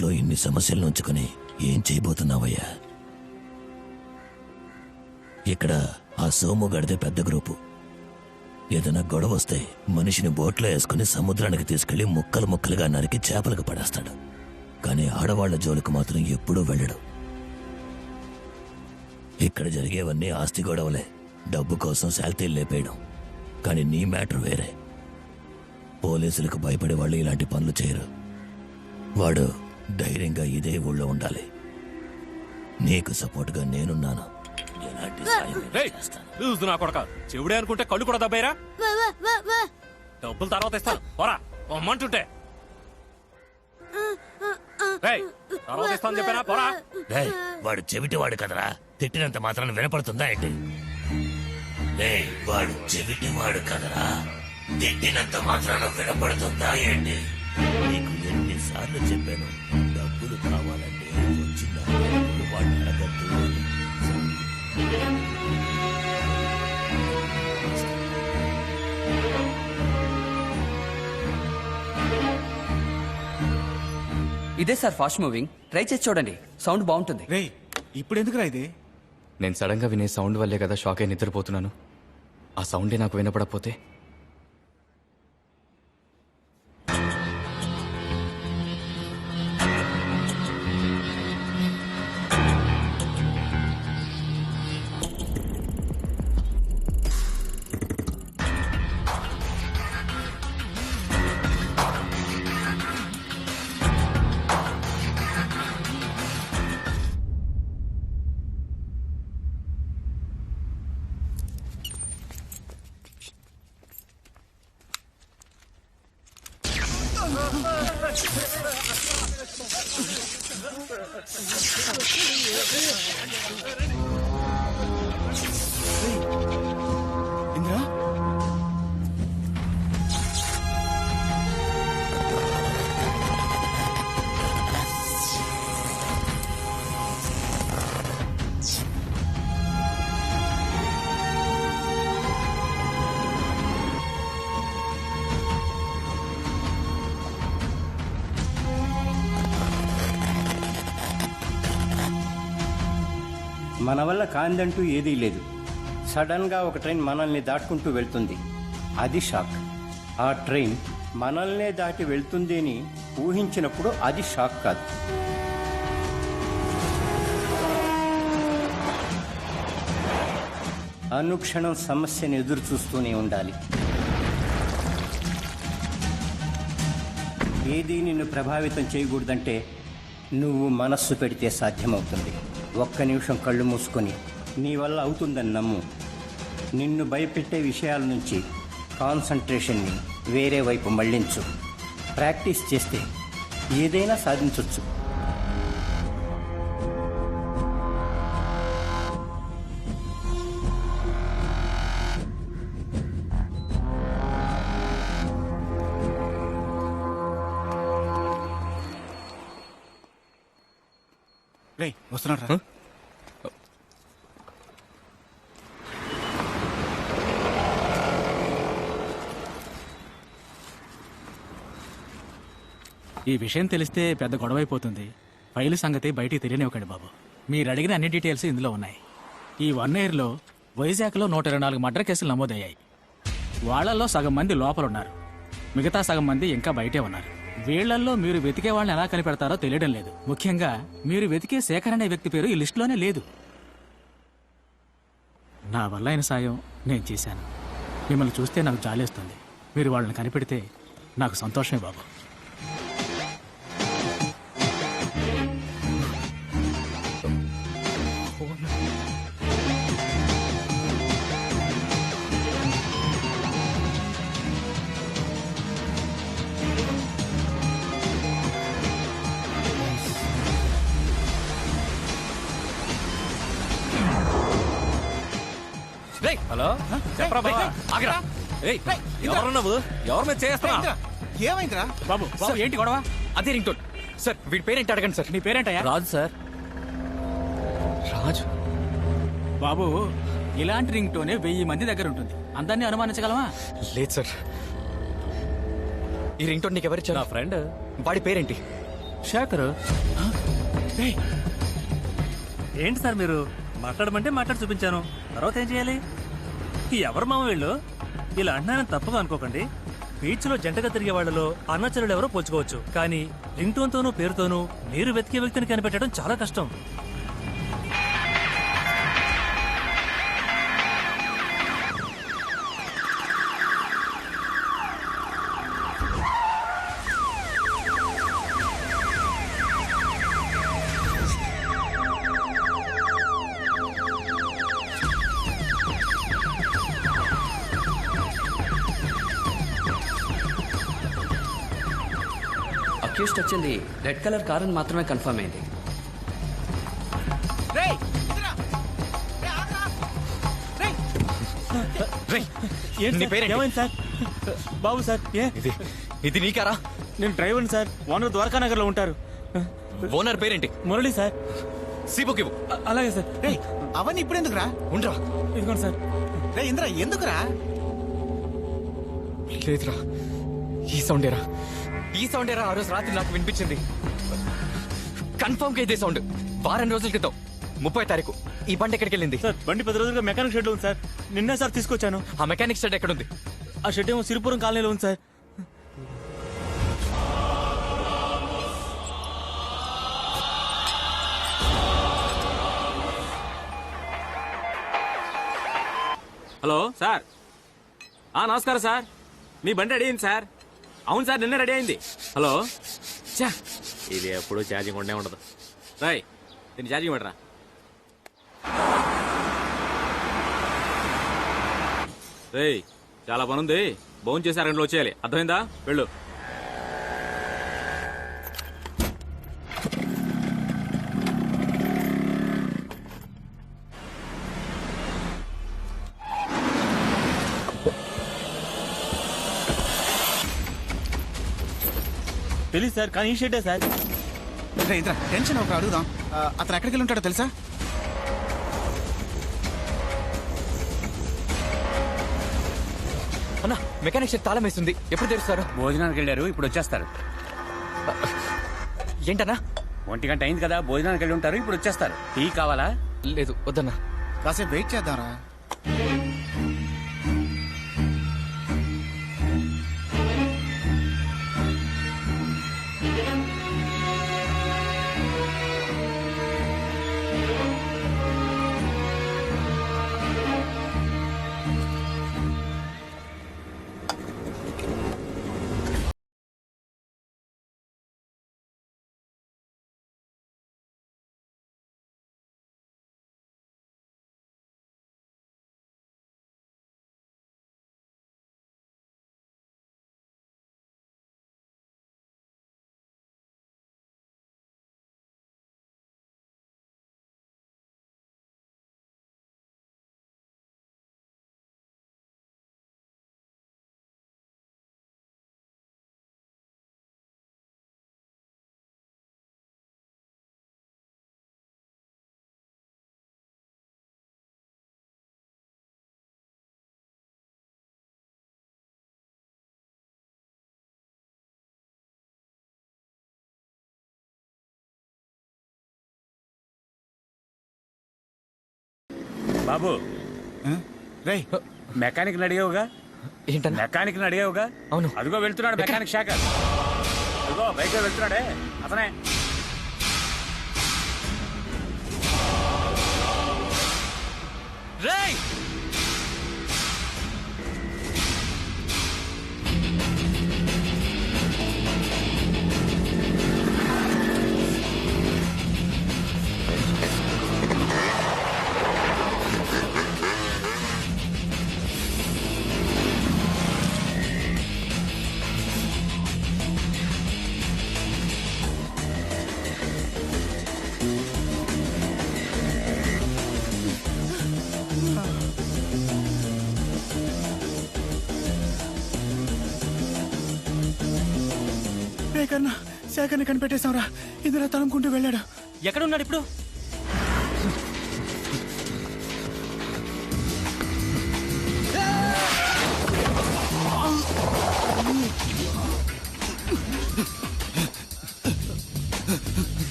ఇంట్లో ఇన్ని సమస్యలు ఉంచుకుని ఏం చేయబోతున్నావయ్యా? ఇక్కడ ఆ సోము గడిదే పెద్ద గ్రూపు. ఏదైనా గొడవ వస్తే మనిషిని బోట్లో వేసుకుని సముద్రానికి తీసుకెళ్లి ముక్కలు ముక్కలుగా నరికి చేపలకు పడేస్తాడు. కానీ ఆడవాళ్ల జోలికి మాత్రం ఎప్పుడూ వెళ్ళడు. ఇక్కడ జరిగేవన్నీ ఆస్తి గొడవలే, డబ్బు కోసం శాల్తీలు లేపేయడం. కానీ నీ మ్యాటర్ వేరే. పోలీసులకు భయపడే వాళ్ళు ఇలాంటి పనులు చేయరు. వాడు ధైర్యంగా ఇదే ఊళ్ళో ఉండాలి. నీకు సపోర్ట్గా నేనున్నాను. ఎలాంటి సాయం చేస్తాను. నా కొడక చెవుడే అనుకుంటే కళ్ళు కూడా దబ్బాయిరా. డబ్బులు తర్వాత ఇస్తాను పోరా అమ్మంటుంటే. తర్వాత ఇస్తాను చెప్పానా పోరా. వాడు చెవిటివాడు కదరా, తిట్టినంత మాత్రాన్ని వినపడుతుందా ఏంటి? వాడు చెవిటివాడు కదరా, తిట్టినంత మాత్రాన వినపడుతుందా ఏంటి? నీకు ఎన్నిసార్లు చెప్పాను, డబ్బులు కావాలంటే వచ్చిందా వాడు అడగద్దు. ఇదే సార్ ఫాస్ట్ మూవింగ్, ట్రై చేసి చూడండి, సౌండ్ బాగుంటుంది. రే ఇప్పుడు ఎందుకురా ఇది? నేను సడన్ గా వినే సౌండ్ వల్లే కదా షాక్ అయి నిద్రపోతున్నాను. ఆ సౌండే నాకు వినపడకపోతే? ఇంద్రా మన వల్ల కాందంటూ ఏదీ లేదు. సడన్గా ఒక ట్రైన్ మనల్ని దాటుకుంటూ వెళ్తుంది, అది షాక్. ఆ ట్రైన్ మనల్నే దాటి వెళ్తుంది అని ఊహించినప్పుడు అది షాక్ కాదు. అనుక్షణం సమస్యను ఎదురు చూస్తూనే ఉండాలి. ఏదీ నిన్ను ప్రభావితం చేయకూడదంటే నువ్వు మనస్సు పెడితే సాధ్యమవుతుంది. ఒక్క నిమిషం కళ్ళు మూసుకొని నీ వల్ల అవుతుందని నమ్ము. నిన్ను భయపెట్టే విషయాల నుంచి కాన్సంట్రేషన్ని వేరే వైపు మళ్లించు. ప్రాక్టీస్ చేస్తే ఏదైనా సాధించవచ్చు. రే వస్తున్నాడు. ఈ విషయం తెలిస్తే పెద్ద గొడవ అయిపోతుంది. ఫైలు సంగతి బయటికి తెలియనివ్వకండి బాబు. మీరు అడిగిన అన్ని డీటెయిల్స్ ఇందులో ఉన్నాయి. ఈ 1 ఇయర్లో వైజాగ్లో 124 మర్డర్ కేసులు నమోదయ్యాయి. వాళ్లలో సగం మంది లోపల ఉన్నారు, మిగతా సగం మంది ఇంకా బయటే ఉన్నారు. వీళ్లల్లో మీరు వెతికే వాళ్ళని ఎలా కనిపెడతారో తెలియడం లేదు. ముఖ్యంగా మీరు వెతికే శేఖర్ అనే వ్యక్తి పేరు ఈ లిస్టులోనే లేదు. నా వల్ల అయిన సాయం నేను చేశాను. మిమ్మల్ని చూస్తే నాకు జాలేస్తుంది. మీరు వాళ్ళని కనిపెడితే నాకు సంతోషమే బాబు. హలో చెప్పరా బాబా, ఆగరా. ఎవరు నువ్వు? ఎవరి మీద చేస్తున్నా? ఏమైందిరా? బాబు బాబు ఏంటి గొడవ? అదే రింగ్ టోన్ సార్. వీడి పేరేంటి అడగండి సార్. నీ పేరేంటయ్యా? రాజు సార్. రాజు బాబు, ఇలాంటి రింగ్ టోనే 1000 మంది దగ్గర ఉంటుంది. అందరినీ అనుమానించగలమా? లేదు సార్. ఈ రింగ్ టోన్ నీకు ఎవరిచ్చారు? నా ఫ్రెండ్. వాడి పేరేంటి? శేఖర్ రేయ్, ఏంటి సార్ మీరు మాట్లాడమంటే మాట్లాడి చూపించాను, తర్వాత ఏం చేయాలి? ఎవరు మామ వీళ్ళు? ఇలా అంటున్నానని తప్పుగా అనుకోకండి. బీచ్ లో జంటగా తిరిగే వాళ్ళలో అన్నచరులు ఎవరో పోల్చుకోవచ్చు, కానీ రింగ్ టోన్ తోనూ పేరుతోనూ మీరు వెతికే వ్యక్తిని కనిపెట్టడం చాలా కష్టం. అక్యూస్ట్ వచ్చింది రెడ్ కలర్ కార్ అని మాత్రమే కన్ఫర్మ్ అయింది. రేయ్, ఇదిరా. రేయ్, ఆగ్రా. రేయ్. నీ పేరేంటి? ఏమైంది సార్? బాబు సార్, ఇది నీకారా? నేను డ్రైవర్ని సార్. ఓనర్ ద్వారకానగర్ లో ఉంటారు. ఓనర్ పేరేంటి? మురళి సార్. సీబుకి అలాగే సార్. రేయ్, అవన్నీ ఇప్పుడు ఎందుకురా? ఉండరా. ఇదిగోండి సార్. రే ఇంద్ర, ఎందుకురా? లేదురా, ఈ సౌండేరా ఆ రోజు రాత్రి నాకు వినిపించింది. కన్ఫర్మ్ గా ఇదే సౌండ్. వారం రోజుల క్రితం 30వ తారీఖు ఈ బండి ఎక్కడికి వెళ్ళింది? సార్ బండి 10 రోజులుగా మెకానిక్ షెడ్ లో ఉంది సార్. నిన్నే సార్ తీసుకొచ్చాను. ఆ మెకానిక్ షెడ్ ఎక్కడుంది? ఆ షెడ్ ఏమో సిరిపురం కాలనీలో ఉంది సార్. Hello sir. నమస్కారం సార్. మీ బండి రెడీ అయింది సార్. అవును సార్, నిన్న రెడీ అయింది. హలో. చా, ఇది ఎప్పుడు ఛార్జింగ్ ఉండే ఉండదు. రాయ్, దీన్ని ఛార్జింగ్ పెట్టరా. రేయ్, చాలా పని ఉంది. భోజనం చేసి 2 గంటలు వచ్చేయాలి. అర్థమైందా? వెళ్ళు. తెలియదు సార్, కానీ ఈ షెడ్డే సార్. రే ఇంద్ర, టెన్షన్ ఒక అడుగుదాం. అతను ఎక్కడికి వెళ్ళి ఉంటాడో తెలుసా? అన్నా, మెకానిక్ షెడ్ తాళం వేస్తుంది. ఎప్పుడు తెరుస్తారు? భోజనానికి వెళ్ళారు, ఇప్పుడు వచ్చేస్తారు. ఏంటన్నా? 1 గంట అయింది కదా, భోజనానికి వెళ్ళి ఉంటారు, ఇప్పుడు వచ్చేస్తారు. టీ కావాలా? లేదు, వద్దన్నా. కాసేపు వెయిట్ చేద్దాంరా. బాబు, రేయ్, మెకానిక్ అడిగావుగా? ఏంటన్నా? మెకానిక్ అడిగావుగా? అవును. అదిగో వెళ్తున్నాడు మెకానిక్ శేఖర్. అదిగో బైక్ లో వెళ్తున్నాడే అతనే. రేయ్, కన్నా శేఖర్ని కనిపెట్టేశాంరా. ఇందులో తనుకుంటూ వెళ్ళాడు. ఎక్కడున్నాడు ఇప్పుడు?